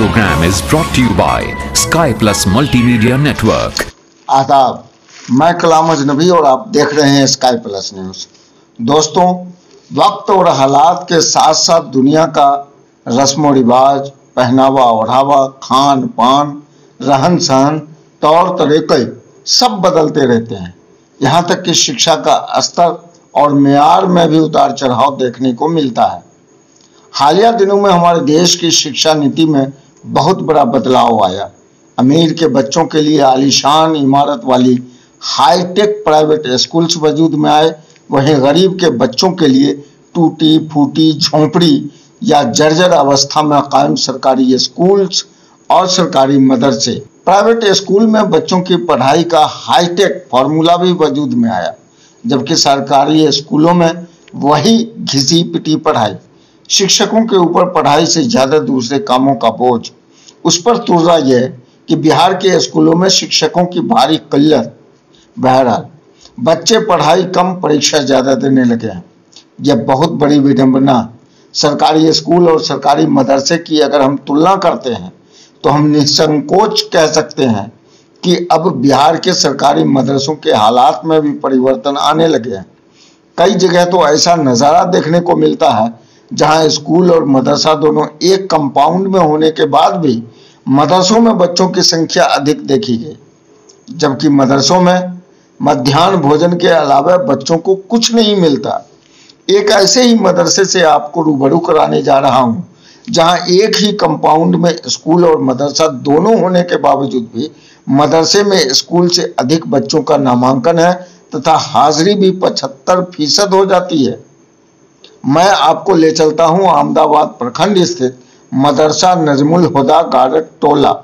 program is brought to you by Sky Plus Multimedia Network. आदाब, मैं कलाम अजनबी और आप देख रहे हैं स्काई प्लस न्यूज। दोस्तों, वक्त और हालात के साथ साथ दुनिया का रस्म रिवाज, पहनावा ओढ़ावा, खान पान, रहन सहन, तौर तरीके सब बदलते रहते हैं। यहाँ तक कि शिक्षा का स्तर और मेयार में भी उतार चढ़ाव देखने को मिलता है। हालिया दिनों में हमारे देश की शिक्षा नीति में बहुत बड़ा बदलाव आया। अमीर के बच्चों के लिए आलीशान इमारत वाली हाईटेक प्राइवेट स्कूल्स वजूद में आए, वहीं गरीब के बच्चों के लिए टूटी फूटी झोंपड़ी या जर्जर अवस्था में कायम सरकारी स्कूल्स और सरकारी मदरसे। प्राइवेट स्कूल में बच्चों की पढ़ाई का हाईटेक फार्मूला भी वजूद में आया, जबकि सरकारी स्कूलों में वही घिसी पिटी पढ़ाई। शिक्षकों के ऊपर पढ़ाई से ज्यादा दूसरे कामों का बोझ। उस पर तुर्रा यह कि बिहार के स्कूलों में शिक्षकों की भारी किल्लत। बहरहाल, बच्चे पढ़ाई कम, परीक्षा ज्यादा देने लगे हैं। यह बहुत बड़ी विडंबना। सरकारी स्कूल और सरकारी मदरसे की अगर हम तुलना करते हैं तो हम निसंकोच कह सकते हैं कि अब बिहार के सरकारी मदरसों के हालात में भी परिवर्तन आने लगे हैं। कई जगह तो ऐसा नज़ारा देखने को मिलता है जहां स्कूल और मदरसा दोनों एक कंपाउंड में होने के बाद भी मदरसों में बच्चों की संख्या अधिक देखी गई, जबकि मदरसों में मध्याह्न भोजन के अलावा बच्चों को कुछ नहीं मिलता। एक ऐसे ही मदरसे से आपको रूबरू कराने जा रहा हूं जहां एक ही कंपाउंड में स्कूल और मदरसा दोनों होने के बावजूद भी मदरसे में स्कूल से अधिक बच्चों का नामांकन है तथा हाजिरी भी 75% हो जाती है। मैं आपको ले चलता हूं अहमदाबाद प्रखंड स्थित मदरसा नजमुल हुदा गारक टोला।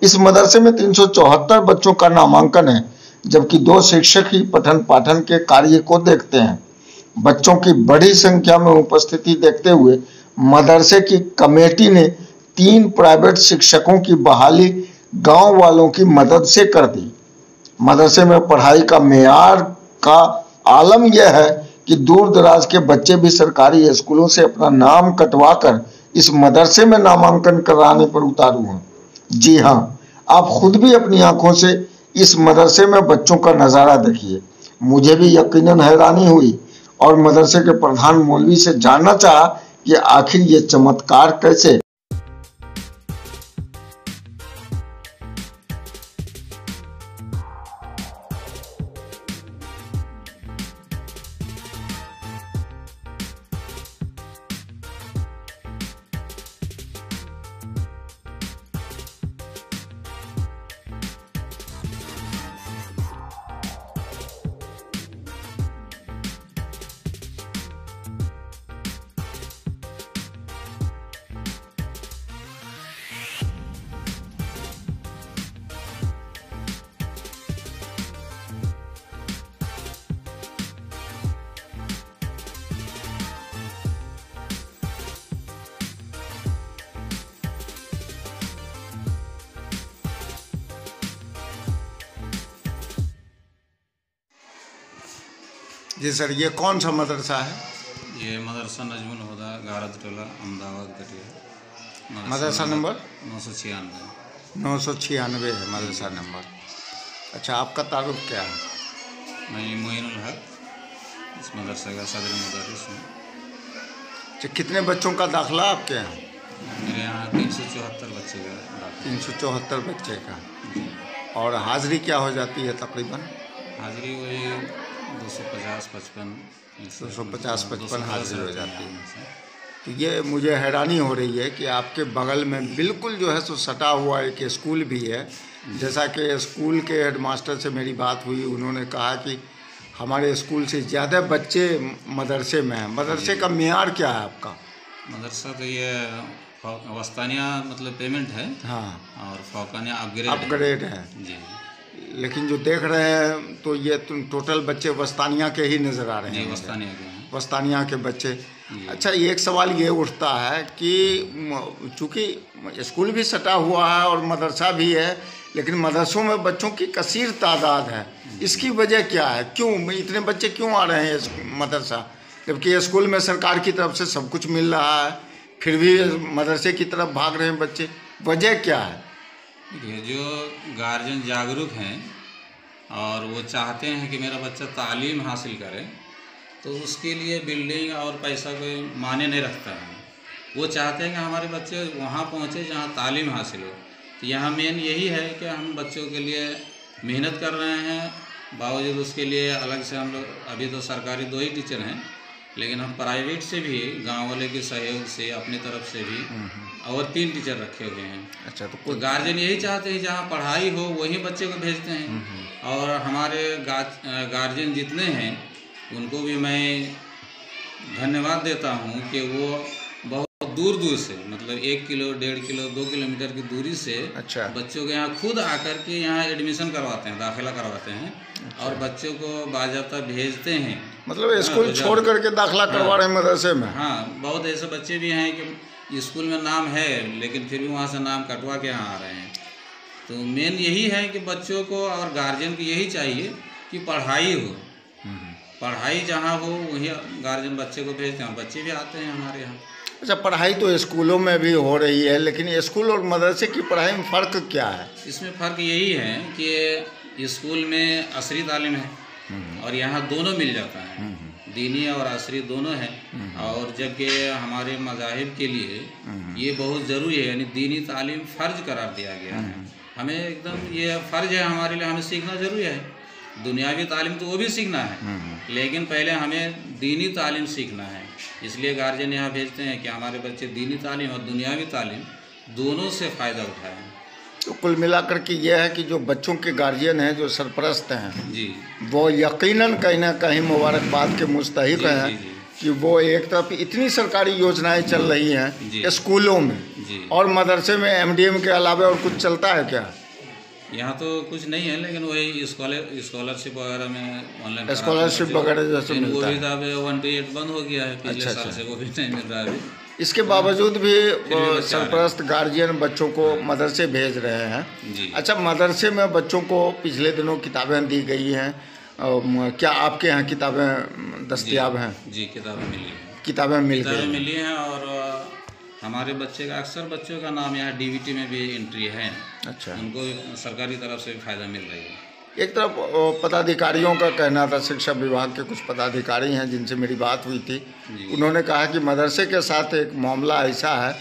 इस मदरसे में 374 बच्चों का नामांकन है, जबकि 2 शिक्षक ही पठन पाठन के कार्य को देखते हैं। बच्चों की बड़ी संख्या में उपस्थिति देखते हुए मदरसे की कमेटी ने 3 प्राइवेट शिक्षकों की बहाली गांव वालों की मदद से कर दी। मदरसे में पढ़ाई का मेयार का आलम यह है कि दूर दराज के बच्चे भी सरकारी स्कूलों से अपना नाम कटवाकर इस मदरसे में नामांकन कराने पर उतारू हैं। जी हाँ, आप खुद भी अपनी आंखों से इस मदरसे में बच्चों का नज़ारा देखिए। मुझे भी यकीनन हैरानी हुई और मदरसे के प्रधान मौलवी से जानना चाहा कि आखिर ये चमत्कार कैसे। जी सर, ये कौन सा मदरसा है? ये मदरसा नजमुल हुदा गारक टोला अहमदाबाद कटिया। मदरसा नंबर 996। 996 है मदरसा नंबर। अच्छा, आपका तारुफ क्या है? मैं मोइनुल हक, इस मदरसे का सदर मुदर्रिस हूँ। अच्छा, कितने बच्चों का दाखिला आपके यहाँ? मेरे यहाँ 374 बच्चे का दाखिला। 374 बच्चे का। और हाजिरी क्या हो जाती है तकरीबन? हाजिरी वही 250-55 हाजिरी हो जाती है। तो ये मुझे हैरानी हो रही है कि आपके बगल में बिल्कुल जो है सो सटा हुआ एक स्कूल भी है। जैसा कि स्कूल के हेडमास्टर से मेरी बात हुई, उन्होंने कहा कि हमारे स्कूल से ज़्यादा बच्चे मदरसे में हैं। मदरसे का मेयार क्या है आपका? मदरसा तो ये वस्तानिया मतलब पेमेंट है। हाँ, और फौकानिया अपग्रेड है जी। लेकिन जो देख रहे हैं तो ये टोटल बच्चे वस्तानिया के ही नज़र आ रहे हैं। वस्तानिया के हैं। वस्तानिया के बच्चे। अच्छा, एक सवाल ये उठता है कि चूँकि स्कूल भी सटा हुआ है और मदरसा भी है, लेकिन मदरसों में बच्चों की कसीर तादाद है। इसकी वजह क्या है? क्यों इतने बच्चे क्यों आ रहे हैं मदरसा, जबकि स्कूल में सरकार की तरफ से सब कुछ मिल रहा है, फिर भी मदरसे की तरफ भाग रहे हैं बच्चे? वजह क्या है? देखिए, जो गार्जियन जागरूक हैं और वो चाहते हैं कि मेरा बच्चा तालीम हासिल करे, तो उसके लिए बिल्डिंग और पैसा कोई मायने नहीं रखता है। वो चाहते हैं कि हमारे बच्चे वहाँ पहुँचे जहाँ तालीम हासिल हो। तो यहाँ मेन यही है कि हम बच्चों के लिए मेहनत कर रहे हैं, बावजूद उसके लिए अलग से हम लोग अभी तो सरकारी 2 ही टीचर हैं, लेकिन हम प्राइवेट से भी गांव वाले के सहयोग से अपनी तरफ से भी और 3 टीचर रखे हुए हैं। अच्छा, तो गार्जियन यही चाहते हैं जहाँ पढ़ाई हो वहीं बच्चे को भेजते हैं। और हमारे गार्जियन जितने हैं उनको भी मैं धन्यवाद देता हूँ कि वो बहुत दूर दूर से, मतलब 1 किलो 1.5 किलो 2 किलोमीटर की दूरी से अच्छा बच्चों के यहाँ खुद आकर के यहाँ एडमिशन करवाते हैं, दाखिला करवाते हैं। अच्छा। और बच्चों को बाज़ाब्ता भेजते हैं, मतलब स्कूल छोड़ करके दाखिला करवा रहे हैं मदरसे में? हाँ, बहुत ऐसे बच्चे भी हैं कि स्कूल में नाम है लेकिन फिर भी वहाँ से नाम कटवा के यहाँ आ रहे हैं। तो मेन यही है कि बच्चों को और गार्जियन को यही चाहिए कि पढ़ाई हो, पढ़ाई जहाँ हो वहीं गार्जियन बच्चे को भेजते हैं, बच्चे भी आते हैं हमारे यहाँ। अच्छा, पढ़ाई तो स्कूलों में भी हो रही है, लेकिन स्कूल और मदरसे की पढ़ाई में फ़र्क क्या है? इसमें फ़र्क यही है कि स्कूल में असरी तालीम है और यहाँ दोनों मिल जाता है, दीनी और असरी दोनों है। और जबकि हमारे मज़ाहिब के लिए ये बहुत ज़रूरी है, यानी दीनी तालीम फ़र्ज करार दिया गया है। हमें एकदम ये फ़र्ज है हमारे लिए, हमें सीखना ज़रूरी है। दुनियावी तालीम तो वो भी सीखना है, लेकिन पहले हमें दीनी तालीम सीखना है। इसलिए गार्जियन यहाँ भेजते हैं कि हमारे बच्चे दीनी तालीम और दुनियावी तालीम दोनों से फ़ायदा उठाएं। तो कुल मिलाकर के यह है कि जो बच्चों के गार्जियन हैं, जो सरपरस्त हैं जी, वो यकीनन कहीं ना कहीं मुबारकबाद के मुस्तहिक हैं कि वो एक तरफ इतनी सरकारी योजनाएं चल रही हैं स्कूलों में और मदरसे में MDM के अलावा और कुछ चलता है क्या? यहाँ तो कुछ नहीं है, लेकिन वही स्कॉलरशिप वगैरह में ऑनलाइन स्कॉलरशिप वगैरह जैसे मिलता है, वो भी 1 to 8 बंद हो गया है पिछले साल से, वो भी नहीं मिल रहा है अभी। इसके बावजूद भी सरपरस्त गार्जियन बच्चों को मदरसे भेज रहे हैं जी। अच्छा, मदरसे में बच्चों को पिछले दिनों किताबें दी गई हैं, क्या आपके यहाँ किताबें दस्तयाब हैं? जी, किताबें मिली हैं, किताबें मिली हैं। और हमारे बच्चे का, अक्सर बच्चों का नाम यहाँ DVT में भी एंट्री है। अच्छा, उनको सरकारी तरफ से भी फ़ायदा मिल रही है। एक तरफ पदाधिकारियों का कहना था, शिक्षा विभाग के कुछ पदाधिकारी हैं जिनसे मेरी बात हुई थी, उन्होंने कहा कि मदरसे के साथ एक मामला ऐसा है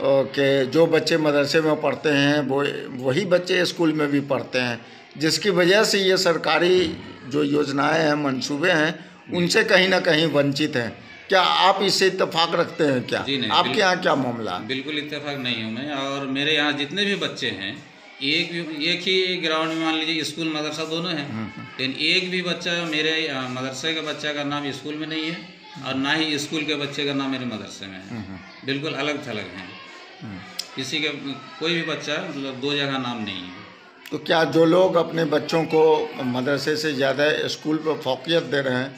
कि जो बच्चे मदरसे में पढ़ते हैं वो वही बच्चे स्कूल में भी पढ़ते हैं, जिसकी वजह से ये सरकारी जो योजनाएं हैं, मंसूबे हैं, उनसे कहीं ना कहीं वंचित हैं। क्या आप इससे इत्तेफाक रखते हैं क्या? जी नहीं, आपके यहाँ क्या मामला? बिल्कुल इत्तेफाक नहीं हूँ मैं। और मेरे यहाँ जितने भी बच्चे हैं, एक ही ग्राउंड में मान लीजिए स्कूल मदरसा दोनों हैं, लेकिन एक भी बच्चा मेरे मदरसे का बच्चा का नाम स्कूल में नहीं है और ना ही स्कूल के बच्चे का नाम मेरे मदरसे में है। बिल्कुल अलग थलग हैं। किसी के कोई भी बच्चा मतलब 2 जगह नाम नहीं है। तो क्या जो लोग अपने बच्चों को मदरसे से ज़्यादा स्कूल पर फोकियत दे रहे हैं,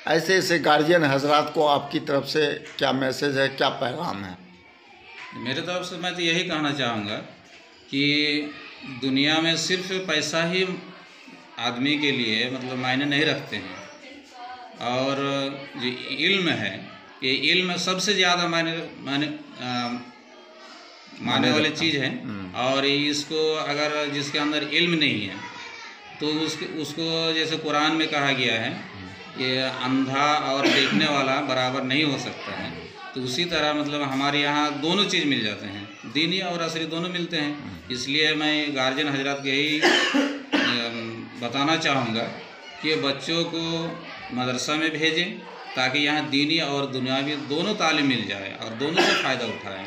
ऐसे गार्जियन हजरात को आपकी तरफ से क्या मैसेज है, क्या पैगाम है? मेरे तरफ से मैं तो यही कहना चाहूँगा कि दुनिया में सिर्फ पैसा ही आदमी के लिए मतलब मायने नहीं रखते हैं, और जो इल्म है, ये इल्म सबसे ज़्यादा माने वाली चीज़ है। और इसको अगर जिसके अंदर इल्म नहीं है तो उसको जैसे कुरान में कहा गया है कि अंधा और देखने वाला बराबर नहीं हो सकता है, तो उसी तरह मतलब हमारे यहाँ दोनों चीज़ मिल जाते हैं, दीनी और असरी दोनों मिलते हैं। इसलिए मैं गार्जियन हजरात को यही बताना चाहूँगा कि बच्चों को मदरसा में भेजें ताकि यहाँ दीनी और दुनियावी दोनों तालीम मिल जाए और दोनों से फ़ायदा उठाएं।